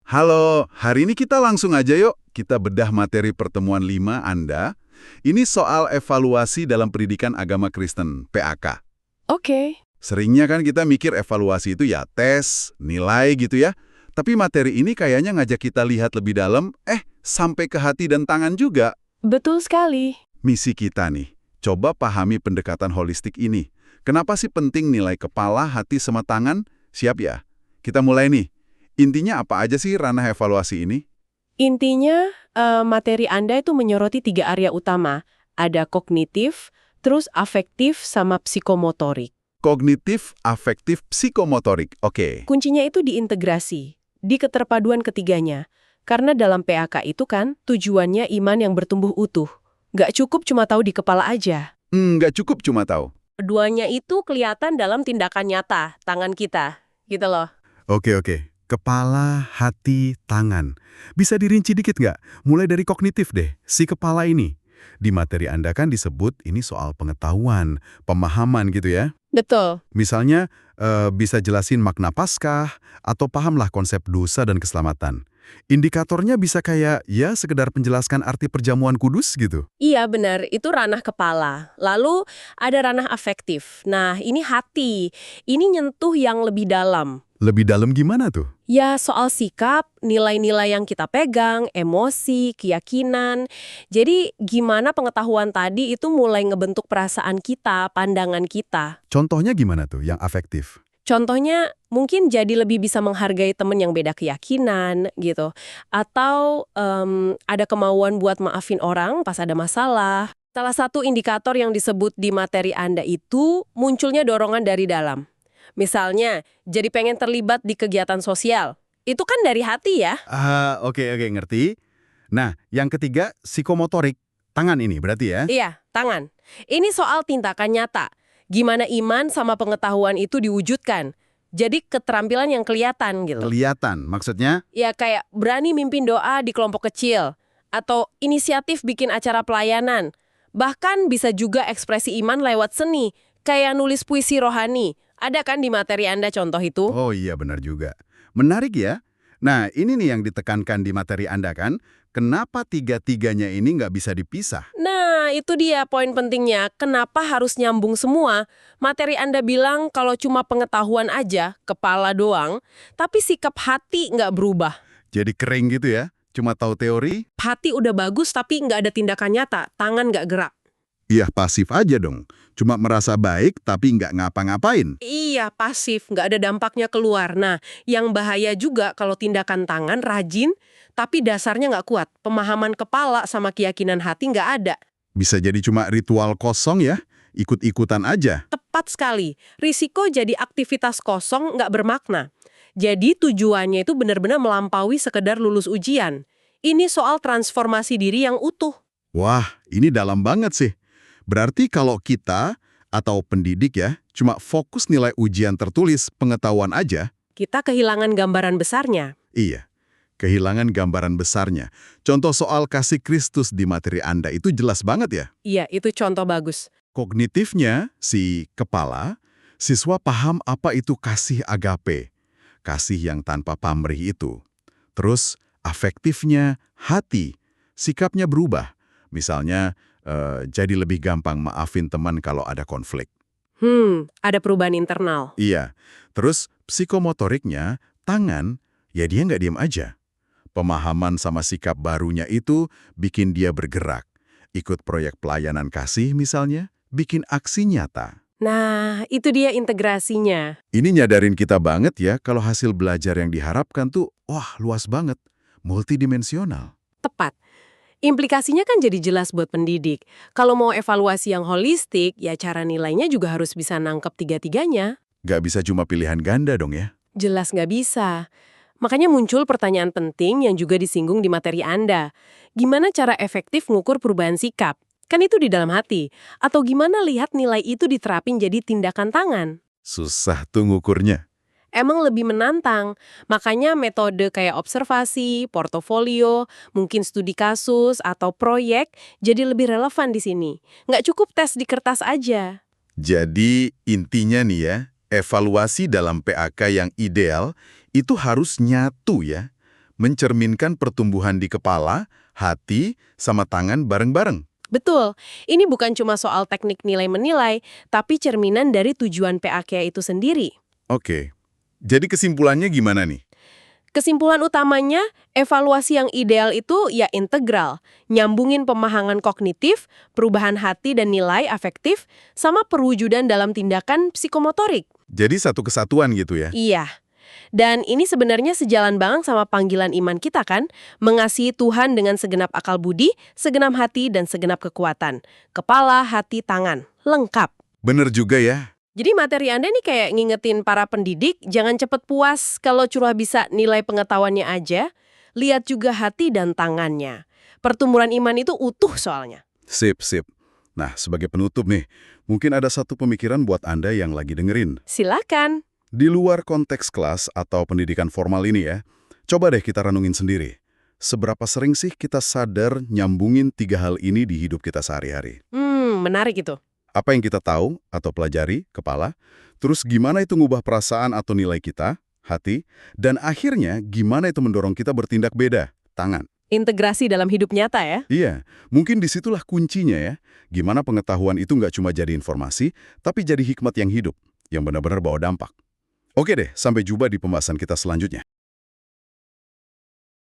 Halo, hari ini kita langsung aja yuk. Kita bedah materi pertemuan 5 Anda. Ini soal evaluasi dalam pendidikan agama Kristen, PAK. Oke. Seringnya kan kita mikir evaluasi itu ya tes, nilai gitu ya. Tapi materi ini kayaknya ngajak kita lihat lebih dalam, sampai ke hati dan tangan juga. Betul sekali. Misi kita nih, coba pahami pendekatan holistik ini. Kenapa sih penting nilai kepala, hati, sama tangan? Siap ya? Kita mulai nih. Intinya apa aja sih ranah evaluasi ini? Intinya, materi Anda itu menyoroti 3 area utama. Ada kognitif, terus afektif, sama psikomotorik. Kognitif, afektif, psikomotorik. Oke. Kuncinya itu diintegrasi, di keterpaduan ketiganya. Karena dalam PAK itu kan, tujuannya iman yang bertumbuh utuh. Nggak cukup cuma tahu di kepala aja. Nggak cukup cuma tahu. Keduanya itu kelihatan dalam tindakan nyata, tangan kita. Gitu loh. Oke. Kepala, hati, tangan. Bisa dirinci dikit nggak? Mulai dari kognitif deh, si kepala ini. Di materi Anda kan disebut ini soal pengetahuan, pemahaman gitu ya. Betul. Misalnya, bisa jelasin makna Paskah, atau pahamlah konsep dosa dan keselamatan. Indikatornya bisa kayak, ya sekedar penjelaskan arti perjamuan kudus gitu. Iya benar, itu ranah kepala. Lalu ada ranah afektif. Nah, ini hati. Ini nyentuh yang lebih dalam. Lebih dalam gimana tuh? Ya, soal sikap, nilai-nilai yang kita pegang, emosi, keyakinan. Jadi, gimana pengetahuan tadi itu mulai ngebentuk perasaan kita, pandangan kita. Contohnya gimana tuh yang afektif? Contohnya, mungkin jadi lebih bisa menghargai temen yang beda keyakinan, gitu. Atau ada kemauan buat maafin orang pas ada masalah. Salah satu indikator yang disebut di materi Anda itu munculnya dorongan dari dalam. Misalnya, jadi pengen terlibat di kegiatan sosial. Itu kan dari hati ya. Oke, ngerti. Nah, yang ketiga, psikomotorik. Tangan ini berarti ya? Iya, tangan. Ini soal tindakan nyata. Gimana iman sama pengetahuan itu diwujudkan. Jadi keterampilan yang kelihatan gitu. Kelihatan, maksudnya? Ya kayak berani mimpin doa di kelompok kecil. Atau inisiatif bikin acara pelayanan. Bahkan bisa juga ekspresi iman lewat seni. Kayak nulis puisi rohani. Ada kan di materi Anda contoh itu? Oh iya, benar juga. Menarik ya. Nah, ini nih yang ditekankan di materi Anda kan. Kenapa tiga-tiganya ini nggak bisa dipisah? Nah, itu dia poin pentingnya. Kenapa harus nyambung semua? Materi Anda bilang kalau cuma pengetahuan aja, kepala doang, tapi sikap hati nggak berubah. Jadi kering gitu ya? Cuma tahu teori? Hati udah bagus tapi nggak ada tindakan nyata, tangan nggak gerak. Iya, pasif aja dong. Cuma merasa baik tapi nggak ngapa-ngapain. Iya, pasif, nggak ada dampaknya keluar. Nah, yang bahaya juga kalau tindakan tangan rajin, tapi dasarnya nggak kuat. Pemahaman kepala sama keyakinan hati nggak ada. Bisa jadi cuma ritual kosong ya? Ikut-ikutan aja. Tepat sekali. Risiko jadi aktivitas kosong nggak bermakna. Jadi tujuannya itu benar-benar melampaui sekedar lulus ujian. Ini soal transformasi diri yang utuh. Wah, ini dalam banget sih. Berarti kalau kita atau pendidik ya, cuma fokus nilai ujian tertulis pengetahuan aja, Kita kehilangan gambaran besarnya. iya, kehilangan gambaran besarnya. Contoh soal kasih Kristus di materi Anda itu jelas banget ya. Iya, itu contoh bagus. Kognitifnya, si kepala, siswa paham apa itu kasih agape, kasih yang tanpa pamrih itu. Terus, afektifnya, hati, sikapnya berubah. Misalnya, jadi lebih gampang maafin teman kalau ada konflik. Ada perubahan internal. Iya. Terus, psikomotoriknya, tangan, ya dia nggak diam aja. Pemahaman sama sikap barunya itu bikin dia bergerak. Ikut proyek pelayanan kasih misalnya, bikin aksi nyata. Nah, itu dia integrasinya. Ini nyadarin kita banget ya kalau hasil belajar yang diharapkan tuh, wah luas banget, multidimensional. Tepat. Implikasinya kan jadi jelas buat pendidik. Kalau mau evaluasi yang holistik, ya cara nilainya juga harus bisa nangkep tiga-tiganya. Nggak bisa cuma pilihan ganda dong ya. Jelas nggak bisa. Makanya muncul pertanyaan penting yang juga disinggung di materi Anda. Gimana cara efektif ngukur perubahan sikap? Kan itu di dalam hati. Atau gimana lihat nilai itu diterapin jadi tindakan tangan? Susah tuh ngukurnya. Emang lebih menantang. Makanya metode kayak observasi, portofolio, mungkin studi kasus, atau proyek jadi lebih relevan di sini. Nggak cukup tes di kertas aja. Jadi intinya nih ya, evaluasi dalam PAK yang ideal itu harus nyatu ya. mencerminkan pertumbuhan di kepala, hati, sama tangan bareng-bareng. Betul, ini bukan cuma soal teknik nilai-menilai, tapi cerminan dari tujuan PAK itu sendiri. Oke, jadi kesimpulannya gimana nih? Kesimpulan utamanya, evaluasi yang ideal itu ya integral, nyambungin pemahaman kognitif, perubahan hati dan nilai afektif, sama perwujudan dalam tindakan psikomotorik. Jadi satu kesatuan gitu ya? Iya. Dan ini sebenarnya sejalan banget sama panggilan iman kita kan, mengasihi Tuhan dengan segenap akal budi, segenap hati, dan segenap kekuatan. Kepala, hati, tangan. Lengkap. Bener juga ya. Jadi materi Anda nih kayak ngingetin para pendidik, jangan cepet puas kalau cuma bisa nilai pengetahuannya aja, lihat juga hati dan tangannya. Pertumbuhan iman itu utuh soalnya. Sip, sip. Nah, sebagai penutup nih, mungkin ada satu pemikiran buat Anda yang lagi dengerin. Silakan. Di luar konteks kelas atau pendidikan formal ini ya, coba deh kita renungin sendiri. Seberapa sering sih kita sadar nyambungin 3 hal ini di hidup kita sehari-hari? Menarik itu. Apa yang kita tahu atau pelajari, kepala, terus gimana itu ngubah perasaan atau nilai kita, hati, dan akhirnya gimana itu mendorong kita bertindak beda, tangan. Integrasi dalam hidup nyata ya. Iya, mungkin disitulah kuncinya ya. Gimana pengetahuan itu nggak cuma jadi informasi, tapi jadi hikmat yang hidup, yang benar-benar bawa dampak. Oke deh, sampai jumpa di pembahasan kita selanjutnya.